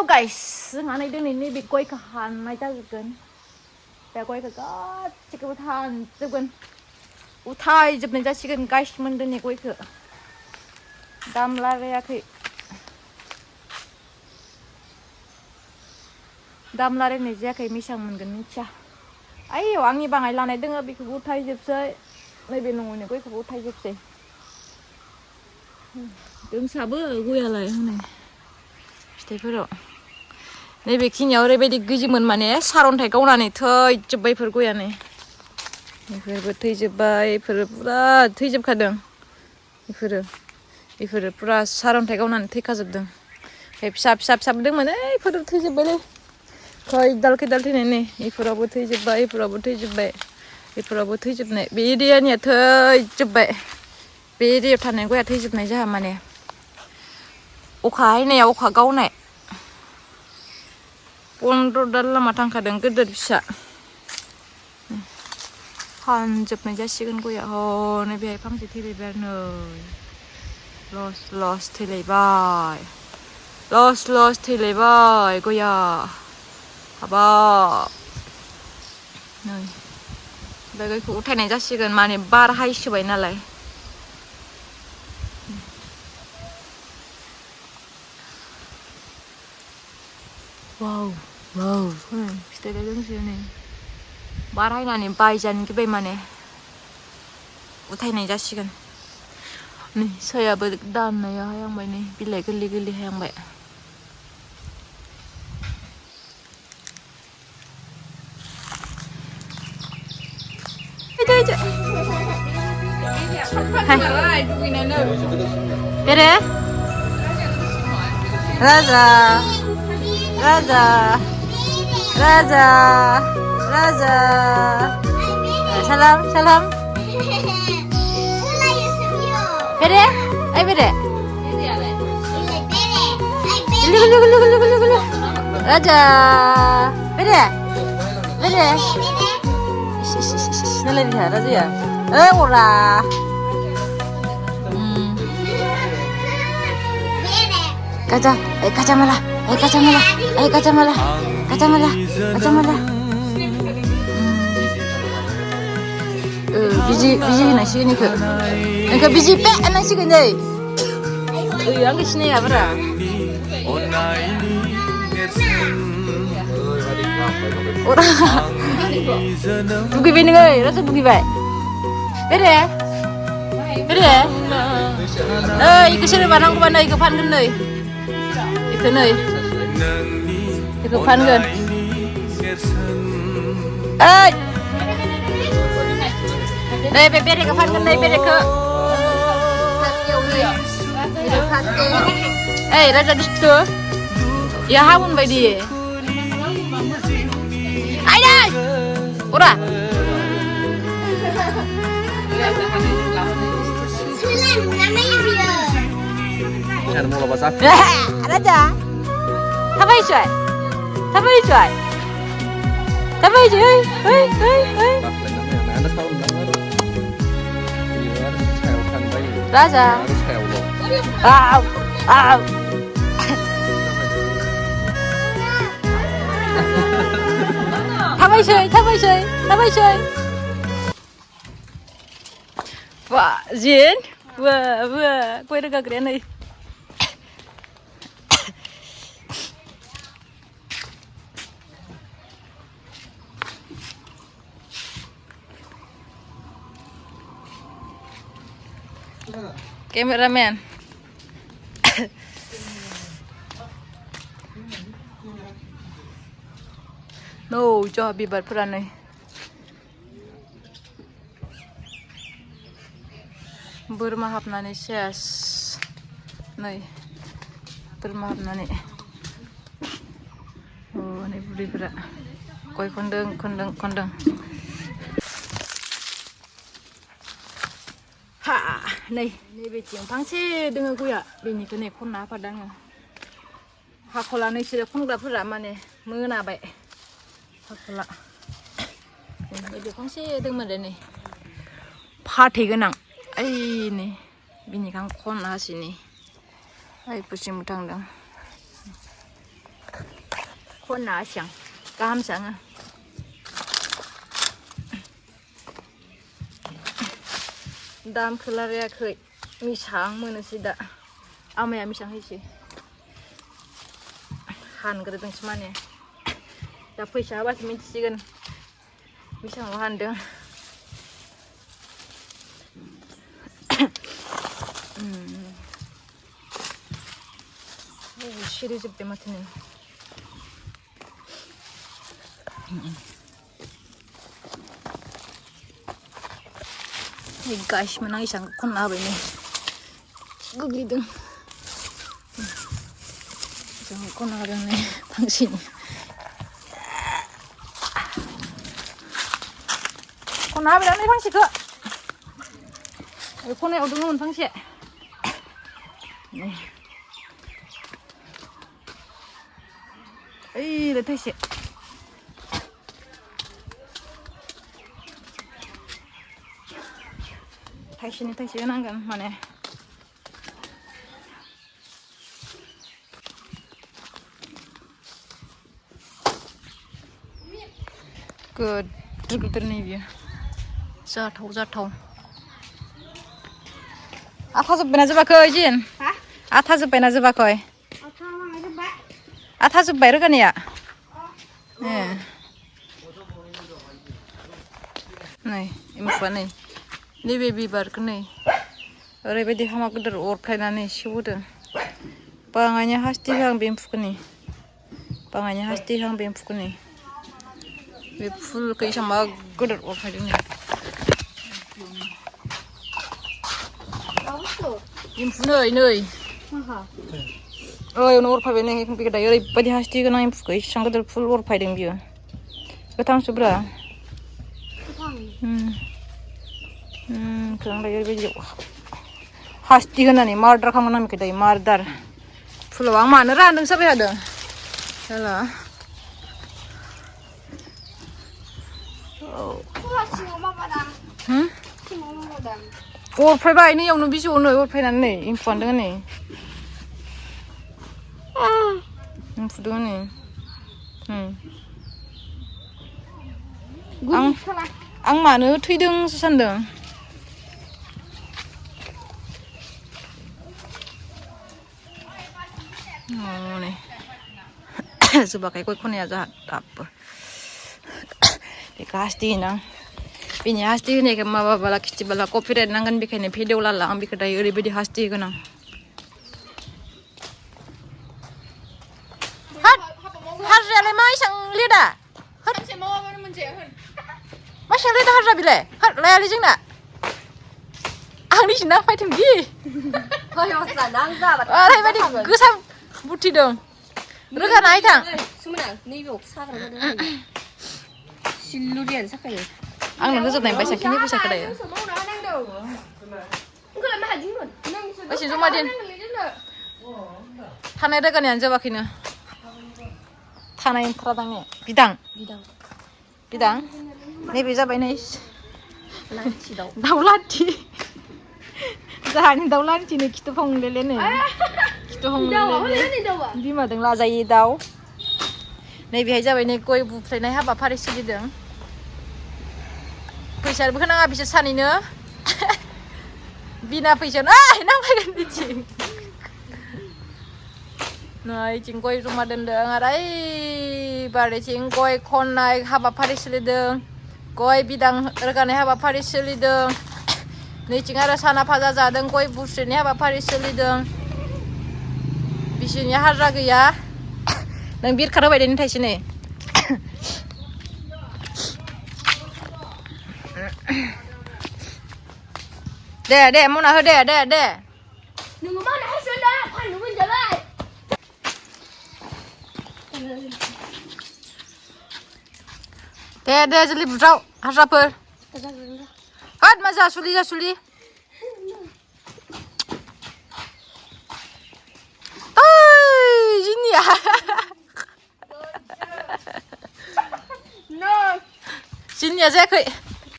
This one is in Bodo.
guys, जोंहा नै दिनैनि बे गयखौ हाननाय जाजोबगोन बे गयखौ गासिखौबो हानजोबगोन उथायजोबनाय जासिगोन गाइस मोनदोनि गयखौ दाम लारायाखै दाम लारायनाय जायाखै बेसेबां मोनगोन मिथिया आइयाव आंनि बाङाय लानाय दोङो बेखौबो उथायजोबसै नैबे न'नि गयखौबो उथायजोबसै दोंसाबो गयालाय हनै फिथाइफोराव नैबेखिनियाव ओरैबायदि गोजौमोन माने सारन्थाइ गावनानै थैजोब्बाय बेफोर गयानो बेफोरबो थैजोब्बाय बेफोरो पुरा थैजोबखादों बेफोरो पुरा सारन्थाइ गावनानै थैखाजोबदों ओमफ्राय फिसा फिसाबो दंमोन बेफोर थैजोब्बायलै खैदाल थैनाय नै बेफोरावबो थैजोब्बाय बेफोरावबो थैजोबनाय बे एरियानिया थैजोब्बाय बे एरियायाव थानाय गया थैजोबनाय जोंहा माने अखा हानायाव अखा गावनाय 15 दाल लामा थांखादों गिदिर फिसा हानजोबनाय जासिगोन गया हनै बेहाय फांसे थैलायबाय आरो नै लस थैलायबाय गया हाबाब नै बे गयखौ उथायनाय जासिगोन माने बार हायसोबाय नालाय वाव फिथाइया दोंसो नै बार हायनानै बायजानो गिबाय माने उथायनाय जासिगोन नै सायाबो दाननाया हायांबाय नै बिलाइ गोरलै हायांबाय Bere Raja salam Bere Bere Raja Bere Nalai dia Raja ya ora kaca malah biji nasigen iku engka biji pe nasigen deh yang kesini ya bra ora dugwi bini ngai rasa dugwi bai bere iku sini barang ku mana iku pangen deh iku nih iku pangen bere ke pangen deh bere ke raja di situ ya hamun bai dia aida ora Raja, apa cuy? Raja, Apa cuy? Wah, Jin, wah, kue udah gak keren nih. Cameraman. No, cho bibar pura nih. Boरमा habnani ses. Nih. Boरमा habnani. Oh, ini budi pura. Koi kondeng. Ha, nih becing pangsi dengan kuya. Bini kene kona padang. Hakola nih sih kona pura mana mengena baik. Hakola. Ini pangsi dengan mana nih. Party genang. Ini bini kan kona sini. Pusing mutang dong. खना सिं गाहाम सांगा दाम खोलारायाखै मिसां मोनोसै दा आमाया मिसां हैसै हानग्रोदोंसो माने दा फैसा होबासो मिथिसिगोन मिसांल' हानदों सिरिजोब्बाय माथो नै गासिमोन आं इसां खनना होबाय नै गोग्लैदों इसां खनना होदों नै फांसेनि खनना होबाय आं नै फांसेखौ खनायाव दङमोन फांसे नै ओइलाय थाइसे थाइसेनि थाइसे होनांगोन माने गिदिर गिदिर नै बियो जाथाव जाथाव आथा जोब्बायना जोबाखै जिन आथा जोब्बायना जोबाखै आथा जोब्बाय रोगानाया ए नै एम्फौआ नै नैबे बिबारखौ नै ओरैबायदि हामा गिदिर अरख्लायनानै सेवहोदों बाङायनो हासथेहां बे एम्फौखौ नै बाङायनो हासथेहां बे एम्फौखौ नै बे फुलखौ एसांबा गिदिर अरख्लायदों नै एम्फौ नै नै उनाव अरफायबाय नै बे दायो ओरैबायदि हासथि गोनां एम्फौखौ एसां गिदिर फुल अरफायदों बियो गोथांसोब्रा दायो ओरैबायदि हासथि होनानै मार्दार खालामगोन आं बेखौ दायो मार्दार फुलाव आं मानो रानदों जाबाय थादों जाला अरफायबाय नैयावनो बिजौआवनो अरफायनानै नै एम्फौआनो दङ नै एम्फौ दङ नै आं मानो थैदोंसो सानदों नै जोबाखै गय खनाया जोंहा दाबो बेखौ हासथि होनो आं बेनि हासथि होनायखौ माबाबाला खिथिबाला कपिराइट नांगोन बेखायनो भिडिअ लाला आं बेखौ दायो ओरैबायदि हासथि होगोन आं हाजिरायालाय मा एसां लेदा मा एसां लेदा हाजिरा बिलाय लायालै जोंना आंनिसो नांफायथों बि ओरैबायदि गोसा बुथिदों रोगाना हायथां आंनो होजोबनाय बेसेबांखिनि फैसाखौ दायो बेसे जमा दिन थानाय रोगानायानो जोबाखैनो थानाय ओंखारादां ने बिदां बिदां नैबे जाबाय नै दाउ लाथि जोंहानि दाउ लान्थिनो खिथु हमलेले नै खिथु हमलेले बिमाजों लाजायो दाउ नैबेहाय जाबाय नै गय बुफ्लेनाय हाबाफारि सोलिदों फैसाबो होनाङा बिसोर सानैनो बिना फैसायावनो नांफैगोन बिथिं नै इथिं गय जमा दोनदों आरो ओइ बारिथिं गय खननाय हाबाफारि सोलिदों गय बिदां रोगानाय हाबाफारि सोलिदों नैथिं आरो साना भाजा जादों गय बुस्रिनाय हाबाफारि सोलिदों बिसोरनि हाजिरा गैया नों बिरखार होबाय दे थाइसे नै दे दे मना हो दे दे दे दे दे जल्दि बुज्राव हाजिराफोर होद मा जासुलि जासुलि ओइ जिनिया जिनिया जायाखै